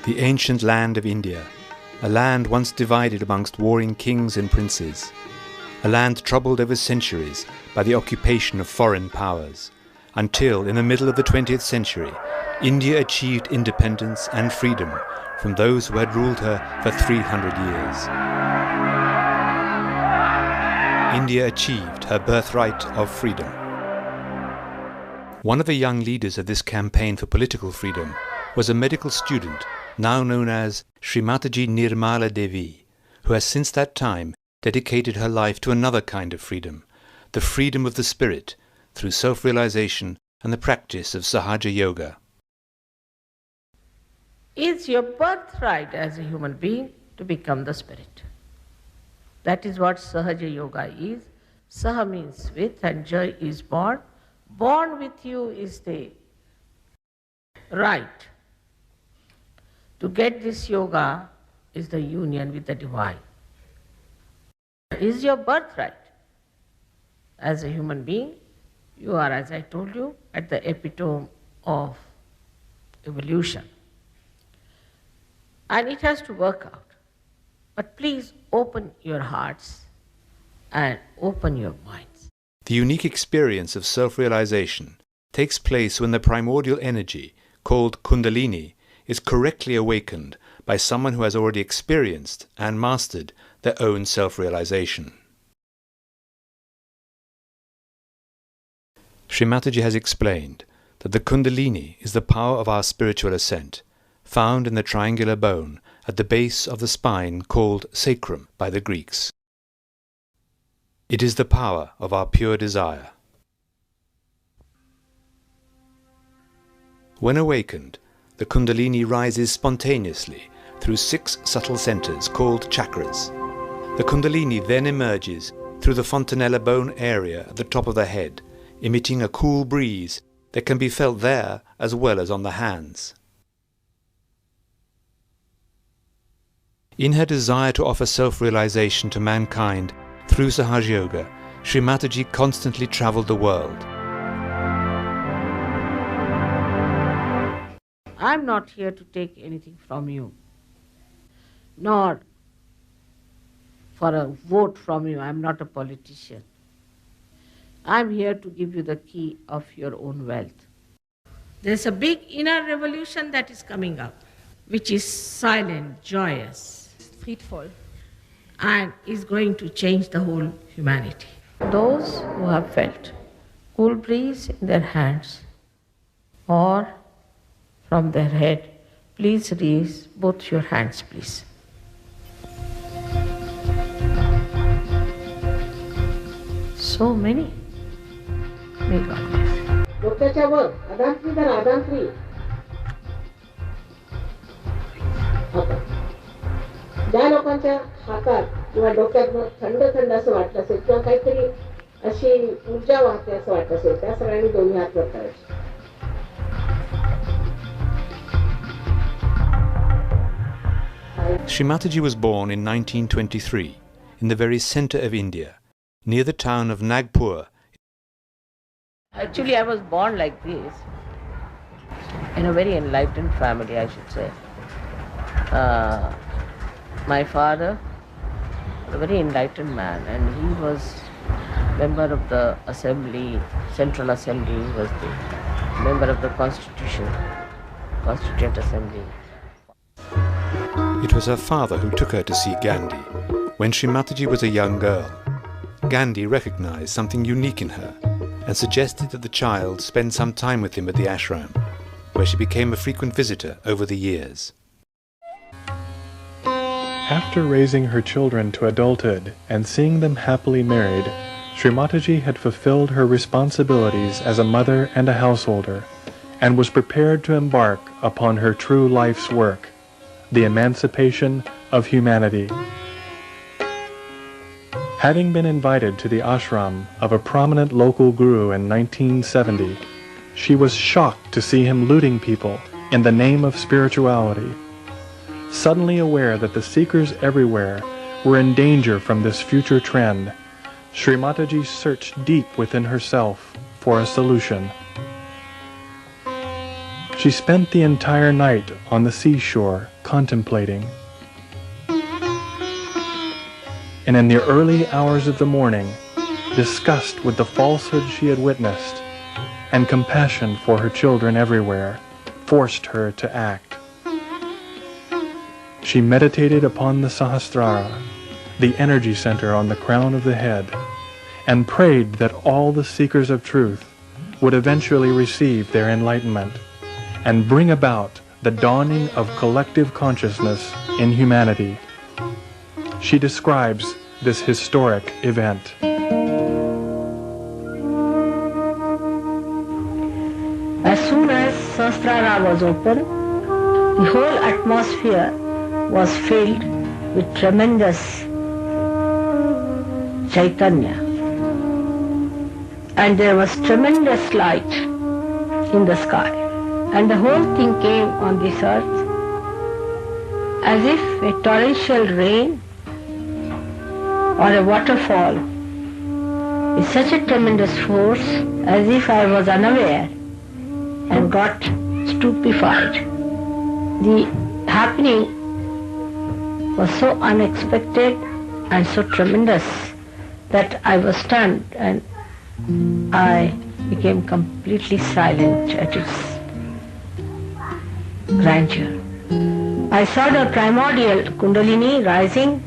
the ancient land of India, a land once divided amongst warring kings and princes, a land troubled over centuries by the occupation of foreign powers, until in the middle of the 20th century, India achieved independence and freedom from those who had ruled her for 300 years. India achieved her birthright of freedom. One of the young leaders of this campaign for political freedom was a medical student now known as Srimataji Nirmala Devi, who has since that time dedicated her life to another kind of freedom, the freedom of the spirit, through self-realization and the practice of Sahaja Yoga. It's your birthright as a human being to become the spirit. That is what Sahaja Yoga is. Saha means with and Jai is born. Born with you is the right. To get this yoga is the union with the divine. It is your birthright. As a human being, you are, as I told you, at the epitome of evolution. And it has to work out. But please open your hearts and open your minds. The unique experience of self-realization takes place when the primordial energy, called Kundalini, is correctly awakened by someone who has already experienced and mastered their own self-realization. Sri Mataji has explained that the Kundalini is the power of our spiritual ascent, found in the triangular bone at the base of the spine called sacrum by the Greeks. It is the power of our pure desire. When awakened, the Kundalini rises spontaneously through 6 subtle centers called chakras. The Kundalini then emerges through the fontanella bone area at the top of the head, emitting a cool breeze that can be felt there as well as on the hands. In her desire to offer self-realization to mankind through Sahaja Yoga, Sri Mataji constantly travelled the world. I'm not here to take anything from you, nor for a vote from you. I'm not a politician. I'm here to give you the key of your own wealth. There's a big inner revolution that is coming up, which is silent, joyous, friedvoll, and is going to change the whole humanity. Those who have felt cool breeze in their hands or from their head, please raise both your hands, please. So many. May God bless. डोक्याच्या वर आदांत्री धर आदांत्री. ज्या लोकांच्या हातात किंवा डोक्यात थंड थंड असं वाटलं असेल किंवा काहीतरी अशी ऊर्जा वाहते असं वाटत असेल त्या सगळ्यांनी दोन्ही हात वर करायचे. Sri Mataji was born in 1923 in the very centre of India, near the town of Nagpur. Actually, I was born like this, in a very enlightened family, I should say. My father was a very enlightened man, and he was member of the assembly, Central Assembly. He was the member of the Constituent Assembly. It was her father who took her to see Gandhi when Sri Mataji was a young girl. Gandhi recognized something unique in her and suggested that the child spend some time with him at the ashram, where she became a frequent visitor over the years. After raising her children to adulthood and seeing them happily married, Sri Mataji had fulfilled her responsibilities as a mother and a householder, and was prepared to embark upon her true life's work, the emancipation of humanity. Having been invited to the ashram of a prominent local guru in 1970, she was shocked to see him looting people in the name of spirituality. Suddenly aware that the seekers everywhere were in danger from this future trend, Sri Mataji searched deep within herself for a solution. She spent the entire night on the seashore contemplating. And in the early hours of the morning, disgust with the falsehood she had witnessed and compassion for her children everywhere forced her to act. She meditated upon the Sahasrara, the energy center on the crown of the head, and prayed that all the seekers of truth would eventually receive their enlightenment and bring about the dawning of collective consciousness in humanity. She describes this historic event. As soon as Sahasrara was open, the whole atmosphere was filled with tremendous Chaitanya. And there was tremendous light in the sky. And the whole thing came on this earth as if a torrential rain or a waterfall with such a tremendous force, as if I was unaware and got stupefied. The happening was so unexpected and so tremendous that I was stunned and I became completely silent at its grandeur. I saw the primordial Kundalini rising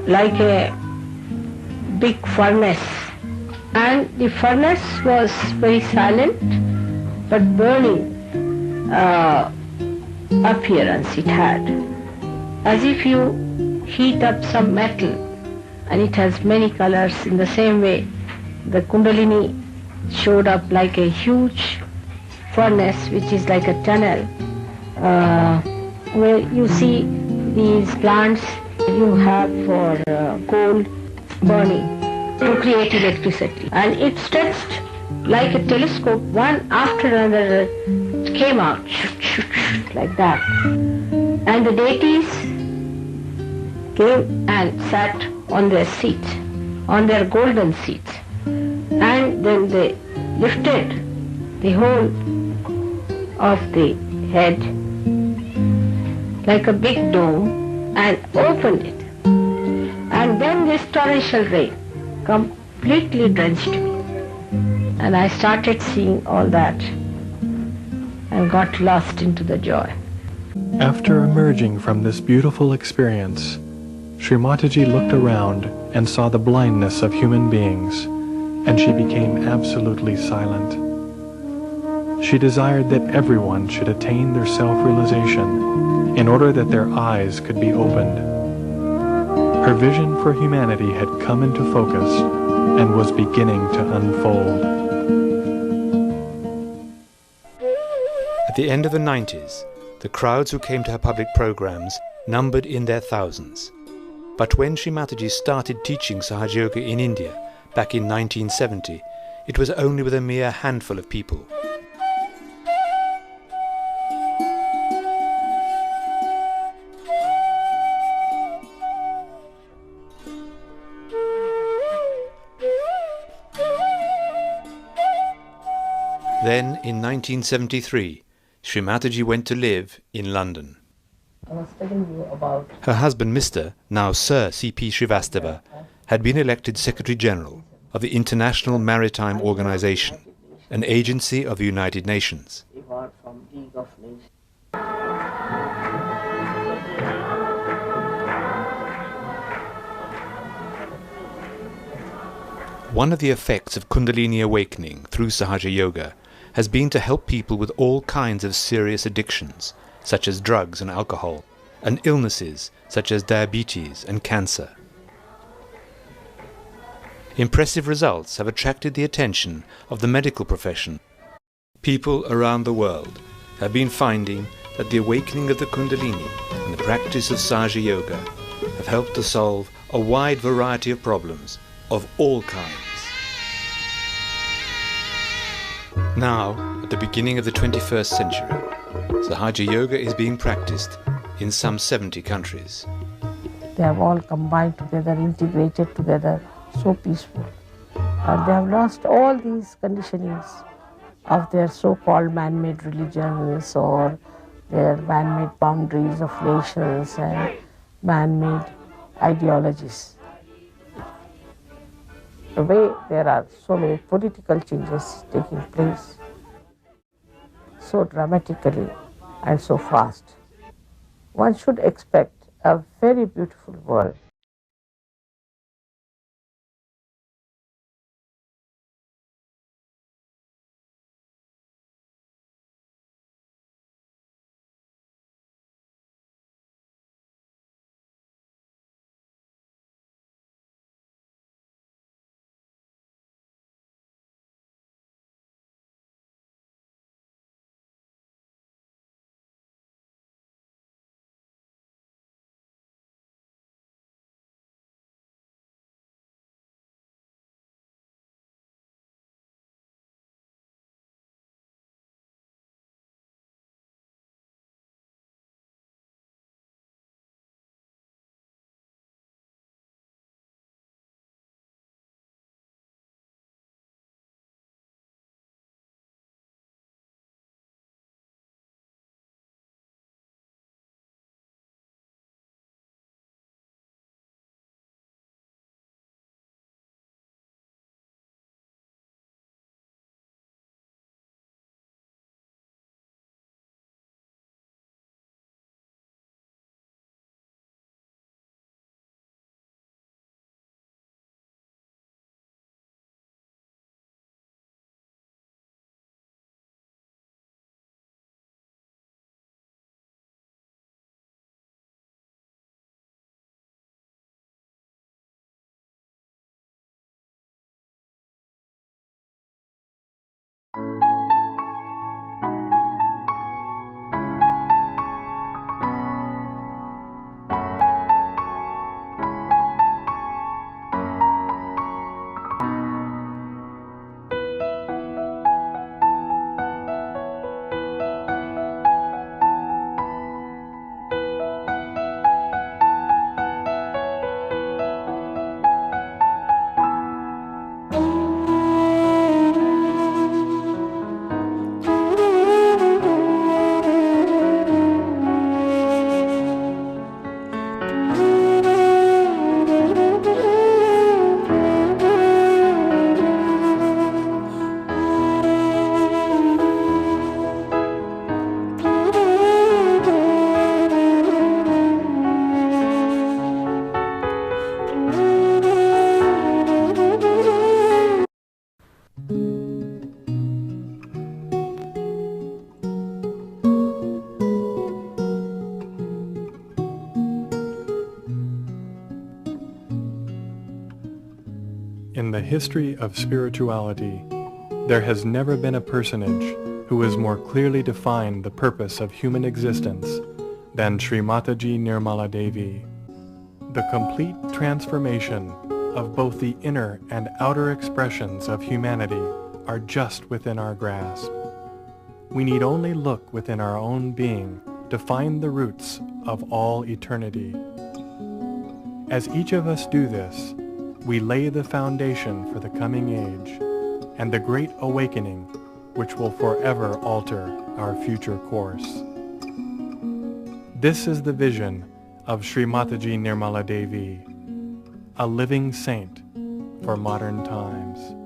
like a big furnace, and the furnace was very silent but burning appearance it had, as if you heat up some metal and it has many colors. In the same way, the Kundalini showed up like a huge furnace, which is like a tunnel, where you see these plants you have for coal burning to create electricity. And it stretched like a telescope, one after another came out, like that. And the deities came and sat on their seats, on their golden seats. And then they lifted the whole of the head like a big dome and opened it. And then this torrential rain completely drenched me. And I started seeing all that and got lost into the joy. After emerging from this beautiful experience, Sri Mataji looked around and saw the blindness of human beings, and she became absolutely silent. She desired that everyone should attain their self-realization in order that their eyes could be opened. Her vision for humanity had come into focus and was beginning to unfold. At the end of the 90s, the crowds who came to her public programs numbered in their thousands. But when Sri Mataji started teaching Sahaja Yoga in India back in 1970, it was only with a mere handful of people. Then, in 1973, Sri Mataji went to live in London. I was telling you about Her husband, Mr., now Sir C.P. Srivastava, had been elected Secretary General of the International Maritime Organization, an agency of the United Nations. Award from League of Nations. One of the effects of Kundalini awakening through Sahaja Yoga has been to help people with all kinds of serious addictions, such as drugs and alcohol, and illnesses such as diabetes and cancer. Impressive results have attracted the attention of the medical profession. People around the world have been finding that the awakening of the Kundalini and the practice of Sahaja Yoga have helped to solve a wide variety of problems of all kinds. Now, at the beginning of the 21st century, Sahaja Yoga is being practiced in some 70 countries. They have all combined together, integrated together, so peaceful. And they have lost all these conditionings of their so-called man-made religions or their man-made boundaries of nations and man-made ideologies. The way there are so many political changes taking place so dramatically and so fast, one should expect a very beautiful world. In the history of spirituality, there has never been a personage who has more clearly defined the purpose of human existence than Sri Mataji Nirmala Devi. The complete transformation of both the inner and outer expressions of humanity are just within our grasp. We need only look within our own being to find the roots of all eternity. As each of us do this, we lay the foundation for the coming age and the great awakening which will forever alter our future course. This is the vision of Sri Mataji Nirmala Devi, a living saint for modern times.